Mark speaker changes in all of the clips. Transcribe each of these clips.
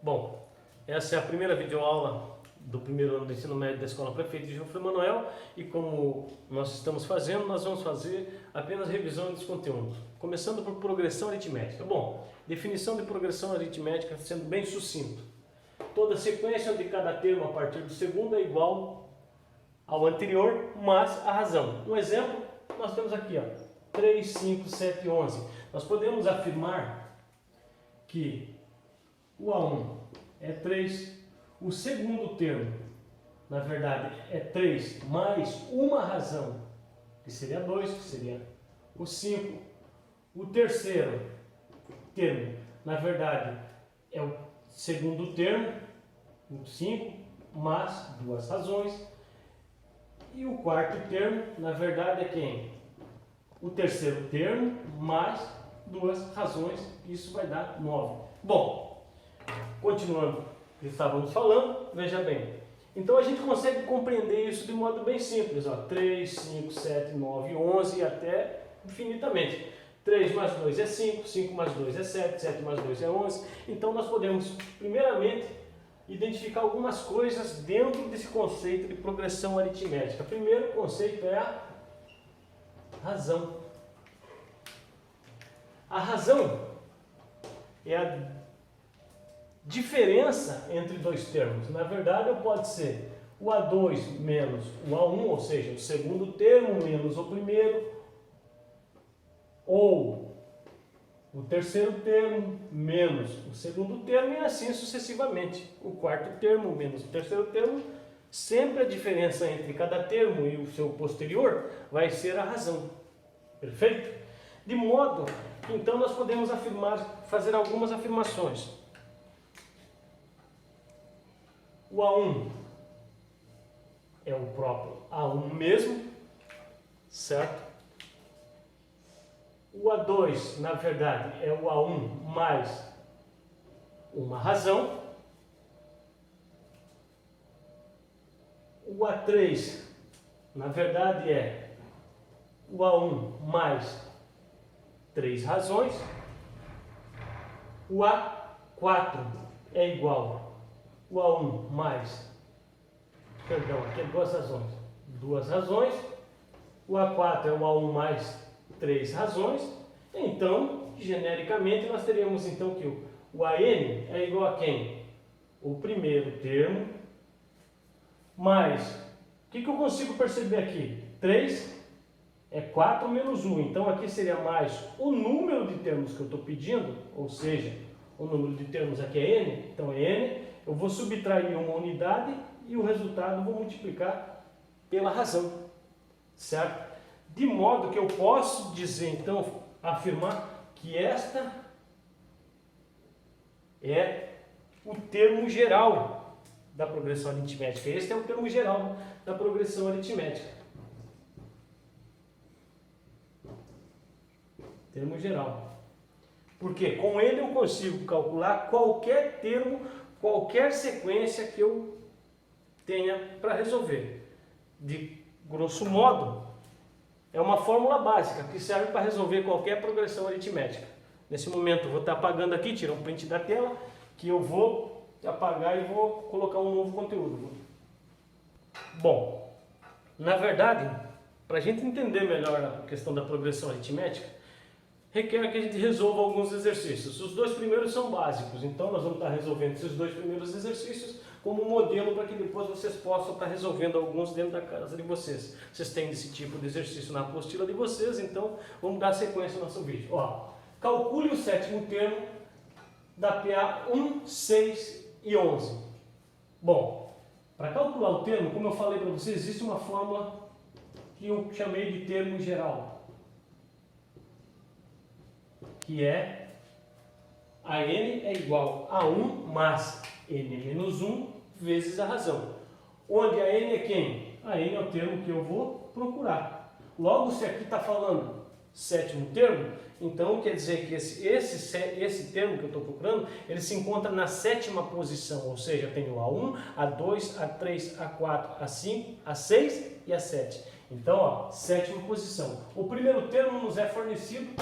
Speaker 1: Bom, essa é a primeira videoaula do primeiro ano do ensino médio da Escola Prefeito de João Manuel e como nós estamos fazendo, nós vamos fazer apenas revisão dos conteúdos. Começando por progressão aritmética. Bom, definição de progressão aritmética sendo bem sucinto. Toda sequência onde cada termo a partir do segundo é igual ao anterior, mas a razão. Um exemplo, nós temos aqui, ó, 3, 5, 7, 11. Nós podemos afirmar que o A1 é 3, o segundo termo, na verdade, é 3 mais uma razão, que seria 2, que seria o 5. O terceiro termo, na verdade, é o segundo termo, o 5, mais duas razões. E o quarto termo, na verdade, é quem? O terceiro termo, mais duas razões, isso vai dar 9. Bom, continuando o que estávamos falando, veja bem. Então a gente consegue compreender isso de modo bem simples, ó, 3, 5, 7, 9, 11 e até infinitamente. 3 mais 2 é 5, 5 mais 2 é 7, 7 mais 2 é 11. Então nós podemos, primeiramente, identificar algumas coisas dentro desse conceito de progressão aritmética. O primeiro conceito é a razão. A razão é a diferença entre dois termos. Na verdade, pode ser o A2 menos o A1, ou seja, o segundo termo menos o primeiro, ou o terceiro termo menos o segundo termo e assim sucessivamente. O quarto termo menos o terceiro termo, sempre a diferença entre cada termo e o seu posterior vai ser a razão. Perfeito? De modo que então nós podemos fazer algumas afirmações. O A1 é o próprio A1 mesmo, certo? O A2, na verdade, é o A1 mais uma razão. O A3, na verdade, é o A1 mais três razões. O A4 é igual ao A1 mais, perdão, aqui é duas razões. Duas razões. O A4 é o A1 mais três razões. Então, genericamente, nós teríamos então que o AN é igual a quem? O primeiro termo mais, o que eu consigo perceber aqui? 3 é 4 menos 1, então aqui seria mais o número de termos que eu estou pedindo, ou seja, o número de termos aqui é N, então é N, eu vou subtrair uma unidade e o resultado eu vou multiplicar pela razão, certo? De modo que eu posso dizer, então, afirmar que esta é o termo geral da progressão aritmética. Este é o termo geral da progressão aritmética. Termo geral. Porque com ele eu consigo calcular qualquer termo, qualquer sequência que eu tenha para resolver. De grosso modo, é uma fórmula básica que serve para resolver qualquer progressão aritmética. Nesse momento eu vou estar apagando aqui, tirar um print da tela, que eu vou apagar e vou colocar um novo conteúdo. Bom, na verdade, para a gente entender melhor a questão da progressão aritmética, requer que a gente resolva alguns exercícios. Os dois primeiros são básicos, então nós vamos estar resolvendo esses dois primeiros exercícios como modelo para que depois vocês possam estar resolvendo alguns dentro da casa de vocês. Vocês têm esse tipo de exercício na apostila de vocês, então vamos dar sequência ao nosso vídeo. Ó, calcule o sétimo termo da PA 1, 6 e 11. Bom, para calcular o termo, como eu falei para vocês, existe uma fórmula que eu chamei de termo geral, que é a N é igual a 1 mais N menos 1 vezes a razão. Onde a N é quem? A N é o termo que eu vou procurar. Logo, se aqui está falando sétimo termo, então quer dizer que esse termo que eu estou procurando, ele se encontra na sétima posição, ou seja, eu tenho A1, A2, A3, A4, A5, A6 e A7. Então, ó, sétima posição. O primeiro termo nos é fornecido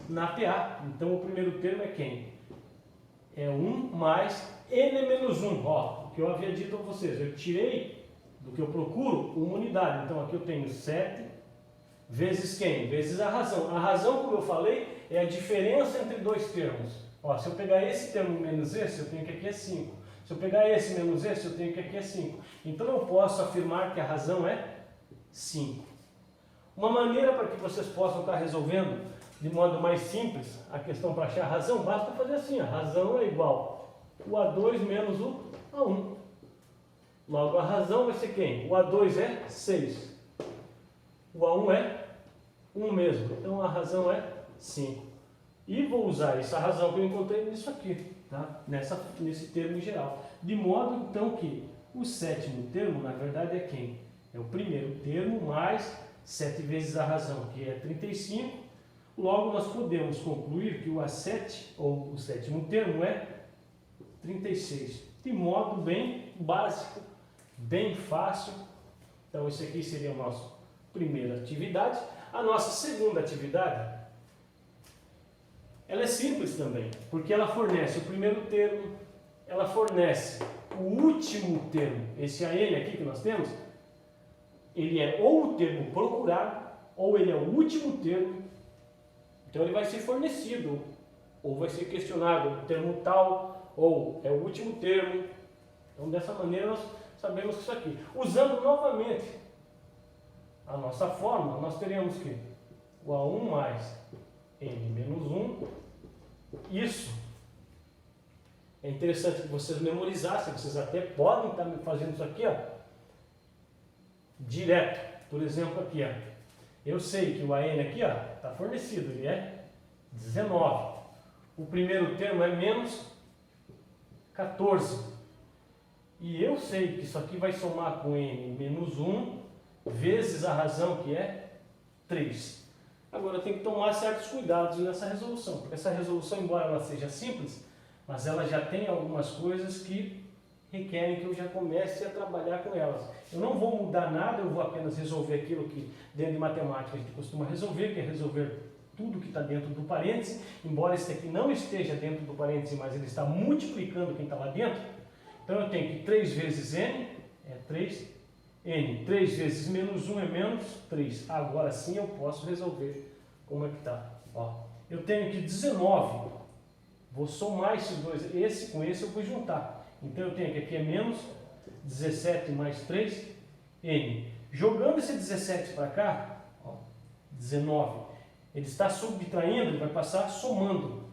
Speaker 1: na PA, então o primeiro termo é quem? É 1 mais n menos 1, ó, o que eu havia dito a vocês, eu tirei do que eu procuro uma unidade, então aqui eu tenho 7 vezes quem? Vezes a razão. A razão, como eu falei, é a diferença entre dois termos. Ó, se eu pegar esse termo menos esse, eu tenho que aqui é 5. Se eu pegar esse menos esse, eu tenho que aqui é 5. Então eu posso afirmar que a razão é 5. Uma maneira para que vocês possam estar resolvendo de modo mais simples a questão para achar a razão, basta fazer assim, a razão é igual o A2 menos o A1. Logo, a razão vai ser quem? O A2 é 6. O A1 é 1 mesmo. Então a razão é 5. E vou usar essa razão que eu encontrei nisso aqui, tá? Nesse termo em geral. De modo então que o sétimo termo, na verdade, é quem? É o primeiro termo mais 7 vezes a razão, que é 35. Logo, nós podemos concluir que o A7, ou o sétimo termo, é 36. De modo bem básico, bem fácil. Então, isso aqui seria a nossa primeira atividade. A nossa segunda atividade, ela é simples também, porque ela fornece o primeiro termo, ela fornece o último termo. Esse AN aqui que nós temos, ele é ou o termo procurado, ou ele é o último termo. Então ele vai ser fornecido, ou vai ser questionado o termo tal, ou é o último termo. Então dessa maneira nós sabemos isso aqui. Usando novamente a nossa fórmula, nós teremos que o A1 mais N menos 1, isso é interessante que vocês memorizassem, vocês até podem estar fazendo isso aqui, ó, direto. Por exemplo, aqui, ó, eu sei que o AN aqui está fornecido, ele é 19. O primeiro termo é menos 14. E eu sei que isso aqui vai somar com N menos 1 vezes a razão, que é 3. Agora eu tenho que tomar certos cuidados nessa resolução, porque essa resolução, embora ela seja simples, mas ela já tem algumas coisas que requerem que eu já comece a trabalhar com elas. Eu não vou mudar nada, eu vou apenas resolver aquilo que dentro de matemática a gente costuma resolver, que é resolver tudo que está dentro do parêntese, embora esse aqui não esteja dentro do parêntese, mas ele está multiplicando quem está lá dentro. Então eu tenho que 3 vezes n é 3n, 3 vezes menos 1 é menos 3. Agora sim eu posso resolver como é que está. Eu tenho que 19, vou somar esses dois, esse com esse eu vou juntar. Então eu tenho que aqui é menos 17 mais 3n. Jogando esse 17 para cá, 19, ele está subtraindo, ele vai passar somando.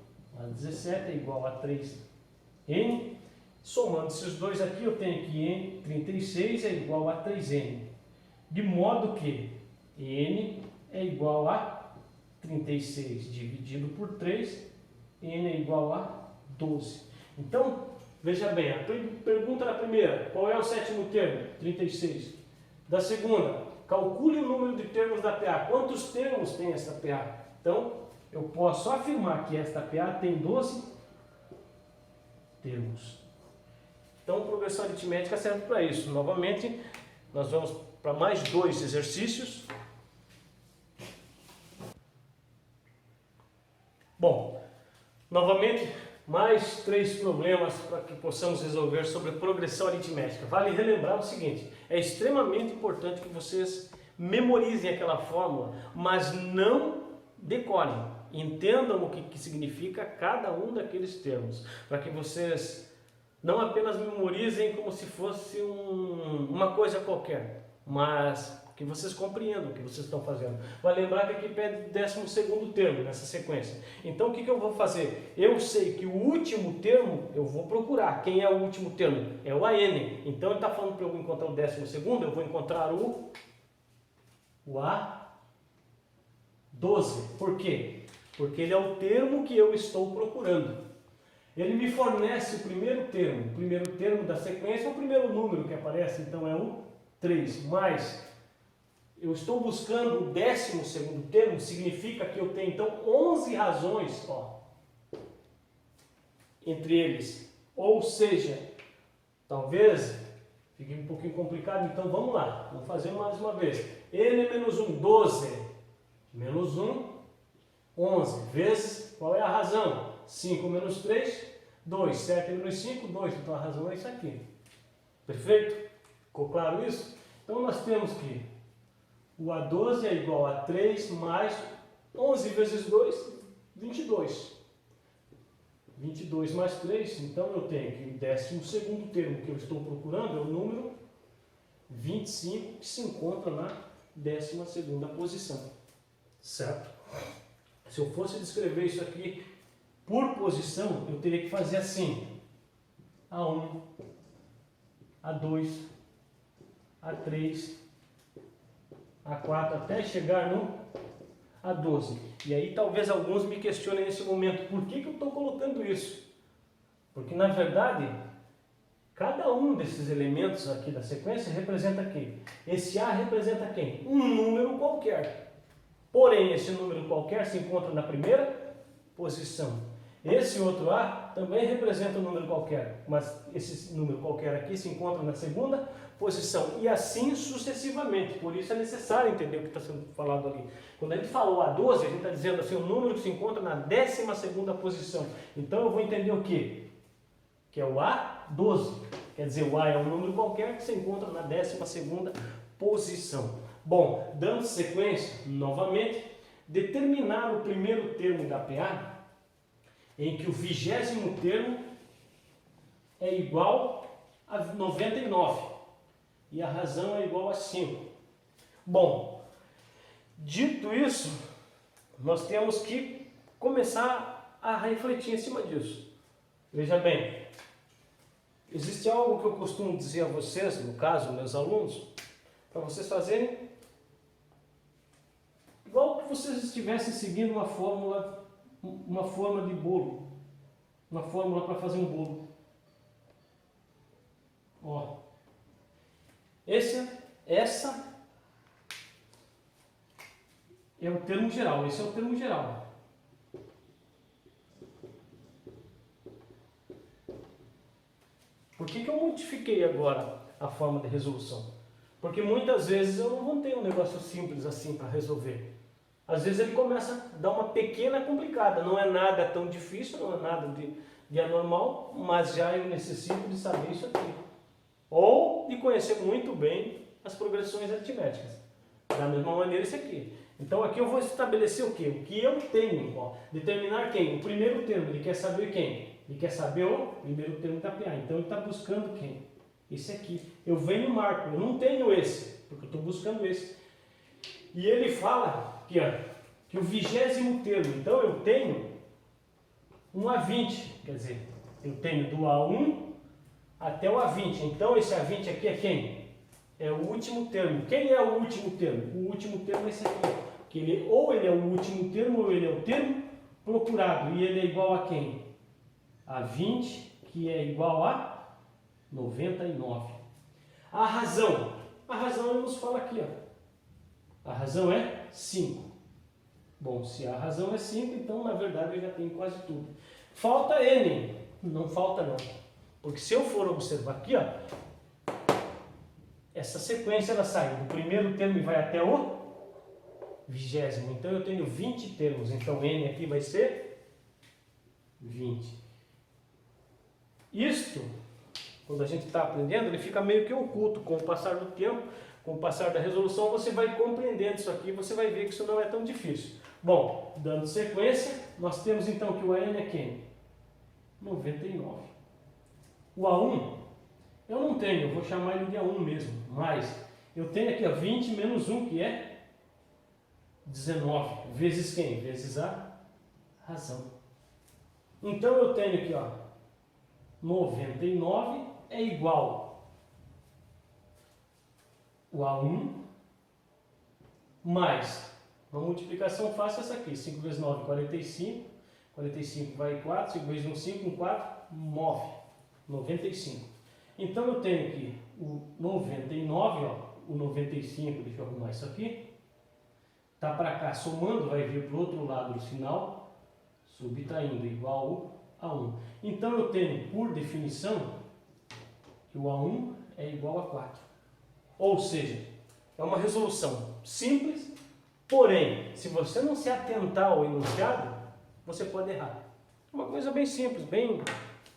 Speaker 1: 17 é igual a 3n. Somando esses dois aqui, eu tenho que n, 36 é igual a 3n. De modo que n é igual a 36 dividido por 3, n é igual a 12. Então, veja bem, a pergunta da primeira, qual é o sétimo termo? 36. Da segunda, calcule o número de termos da PA. Quantos termos tem esta PA? Então, eu posso afirmar que esta PA tem 12 termos. Então, progressão aritmética serve para isso. Novamente, nós vamos para mais 2 exercícios. Bom, novamente, mais 3 problemas para que possamos resolver sobre progressão aritmética. Vale relembrar o seguinte, é extremamente importante que vocês memorizem aquela fórmula, mas não decorem. Entendam o que significa cada um daqueles termos, para que vocês não apenas memorizem como se fosse uma coisa qualquer, mas que vocês compreendam o que vocês estão fazendo. Vai lembrar que aqui pede 12º termo nessa sequência. Então o que eu vou fazer? Eu sei que o último termo eu vou procurar. Quem é o último termo? É o AN. Então ele está falando para eu encontrar o 12º, eu vou encontrar o A12. Por quê? Porque ele é o termo que eu estou procurando. Ele me fornece o primeiro termo. O primeiro termo da sequência é o primeiro número que aparece, então é o 3. Mas eu estou buscando o 12º termo, significa que eu tenho então 11 razões, entre eles. Ou seja, talvez fique um pouquinho complicado, então vamos lá. Vamos fazer mais uma vez. N menos 1, 12. Menos 1, 11. Vezes, qual é a razão? 5 menos 3, 2, 7 menos 5, 2. Então a razão é isso aqui. Perfeito? Ficou claro isso? Então nós temos que o A12 é igual a 3 mais 11 vezes 2, 22. 22 mais 3, então eu tenho que o 12º termo que eu estou procurando é o número 25, que se encontra na 12ª posição. Certo? Se eu fosse descrever isso aqui por posição, eu teria que fazer assim: A1, A2, A3, A4, até chegar no A12. E aí talvez alguns me questionem nesse momento, por que eu estou colocando isso? Porque na verdade, cada um desses elementos aqui da sequência representa quem? Esse A representa quem? Um número qualquer. Porém, esse número qualquer se encontra na primeira posição. Esse outro A também representa um número qualquer, mas esse número qualquer aqui se encontra na segunda posição, e assim sucessivamente. Por isso é necessário entender o que está sendo falado ali. Quando a gente falou A12, a gente está dizendo assim, o número que se encontra na 12ª posição. Então eu vou entender o quê? Que é o A12. Quer dizer, o A é um número qualquer que se encontra na 12ª posição. Bom, dando sequência, novamente, determinar o primeiro termo da PA, em que o 20º termo é igual a 99 e a razão é igual a 5. Bom, dito isso, nós temos que começar a refletir em cima disso. Veja bem, existe algo que eu costumo dizer a vocês, no caso, meus alunos, para vocês fazerem igual que vocês estivessem seguindo uma forma de bolo, uma fórmula para fazer um bolo. Ó, essa é o termo geral, esse é o termo geral. Por que eu modifiquei agora a forma de resolução? Porque muitas vezes eu não vou ter um negócio simples assim para resolver. Às vezes ele começa a dar uma pequena complicada, não é nada tão difícil, não é nada de anormal, mas já eu necessito de saber isso aqui. Ou de conhecer muito bem as progressões aritméticas. Da mesma maneira esse aqui. Então aqui eu vou estabelecer o quê? O que eu tenho. Ó, determinar quem? O primeiro termo. Ele quer saber quem? Ele quer saber o primeiro termo da PA. Então ele está buscando quem? Esse aqui. Eu venho e marco. Eu não tenho esse, porque eu estou buscando esse. E ele fala aqui, ó, que o 20º termo. Então eu tenho um A20. Quer dizer, eu tenho do A1 até o A20. Então esse A20 aqui é quem? É o último termo. Quem é o último termo? O último termo é esse aqui. Que ele, ou ele é o último termo, ou ele é o termo procurado. E ele é igual a quem? A 20, que é igual a 99. A razão. A razão ele nos fala aqui, ó. A razão é 5. Bom, se a razão é 5, então na verdade eu já tenho quase tudo. Falta N. Não falta não. Porque se eu for observar aqui, ó, essa sequência ela sai do primeiro termo e vai até o 20º. Então eu tenho 20 termos. Então N aqui vai ser 20. Isto, quando a gente está aprendendo, ele fica meio que oculto. Com o passar do tempo, com o passar da resolução, você vai compreendendo isso aqui e você vai ver que isso não é tão difícil. Bom, dando sequência, nós temos então que o AN é quem? 99. O A1, eu não tenho, eu vou chamar ele de A1 mesmo, mas eu tenho aqui a 20 menos 1, que é 19, vezes quem? Vezes a razão. Então eu tenho aqui, ó, 99 é igual o A1 mais uma multiplicação fácil essa aqui, 5 vezes 9, 45, 45 vai 4, 5 vezes 1, 5, 1, 4, 9, 95. Então eu tenho aqui o 99, ó, o 95, deixa eu arrumar isso aqui, tá para cá somando, vai vir para o outro lado do sinal, subtraindo igual a 1. Então eu tenho, por definição, que o A1 é igual a 4. Ou seja, é uma resolução simples, porém, se você não se atentar ao enunciado, você pode errar. Uma coisa bem simples, bem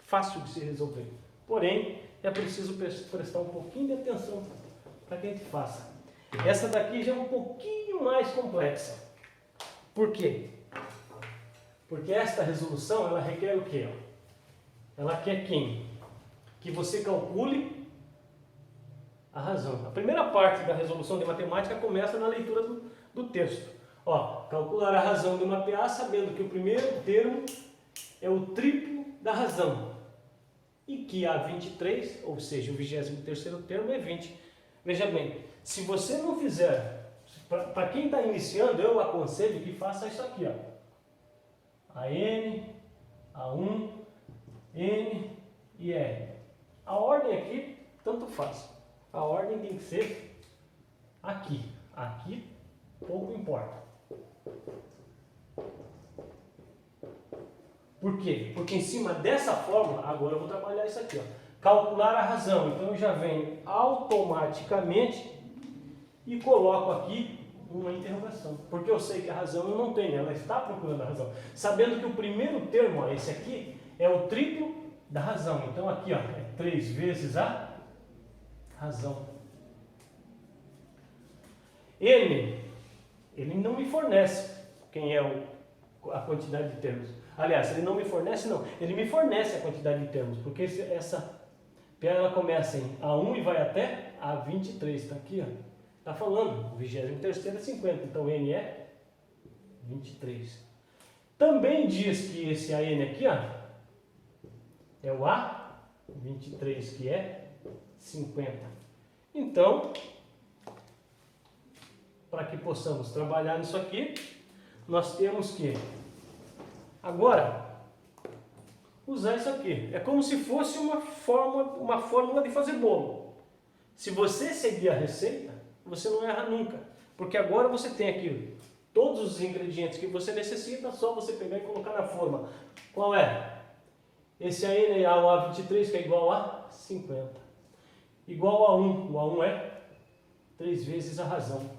Speaker 1: fácil de se resolver. Porém, é preciso prestar um pouquinho de atenção para que a gente faça. Essa daqui já é um pouquinho mais complexa. Por quê? Porque esta resolução, ela requer o quê? Ela quer quem? Que você calcule a razão. A primeira parte da resolução de matemática começa na leitura do texto. Ó, calcular a razão de uma PA sabendo que o primeiro termo é o triplo da razão. E que a 23, ou seja, o 23º termo é 20. Veja bem, se você não fizer, para quem está iniciando, eu aconselho que faça isso aqui, ó. A N, A1, N e R. A ordem aqui, tanto faz. A ordem tem que ser aqui. Aqui, pouco importa. Por quê? Porque em cima dessa fórmula, agora eu vou trabalhar isso aqui, ó. Calcular a razão. Então eu já venho automaticamente e coloco aqui uma interrogação. Porque eu sei que a razão eu não tenho, ela está procurando a razão. Sabendo que o primeiro termo, ó, esse aqui, é o triplo da razão. Então aqui, ó, é 3 vezes a razão. Ele não me fornece quem é a quantidade de termos. Aliás, ele não me fornece, não. Ele me fornece a quantidade de termos, porque essa PA ela começa em A1 e vai até A23. Está aqui, ó. Está falando, o 23º é 50, então N é 23. Também diz que esse AN aqui, ó, é o A23, que é 50. Então, para que possamos trabalhar nisso aqui, nós temos que agora usar isso aqui. É como se fosse uma fórmula de fazer bolo. Se você seguir a receita, você não erra nunca. Porque agora você tem aqui todos os ingredientes que você necessita, só você pegar e colocar na forma. Qual é? Esse AN é o A23, que é igual a 50. Igual a 1. O A1 é 3 vezes a razão.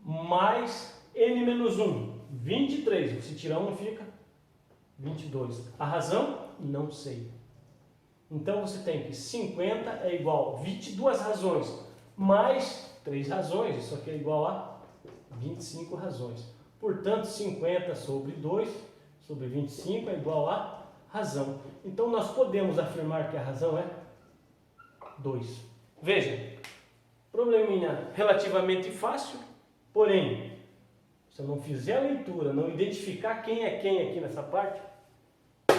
Speaker 1: Mais N menos 1. 23. Se tirar 1 fica 22. A razão? Não sei. Então você tem que 50 é igual a 22 razões mais 3 razões. Isso aqui é igual a 25 razões. Portanto, 50 sobre 2 sobre 25 é igual a razão. Então nós podemos afirmar que a razão é 2. Veja, probleminha relativamente fácil, porém, se eu não fizer a leitura, não identificar quem é quem aqui nessa parte, a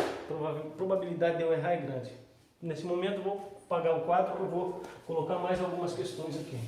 Speaker 1: probabilidade de eu errar é grande. Nesse momento eu vou apagar o quadro, eu vou colocar mais algumas questões aqui.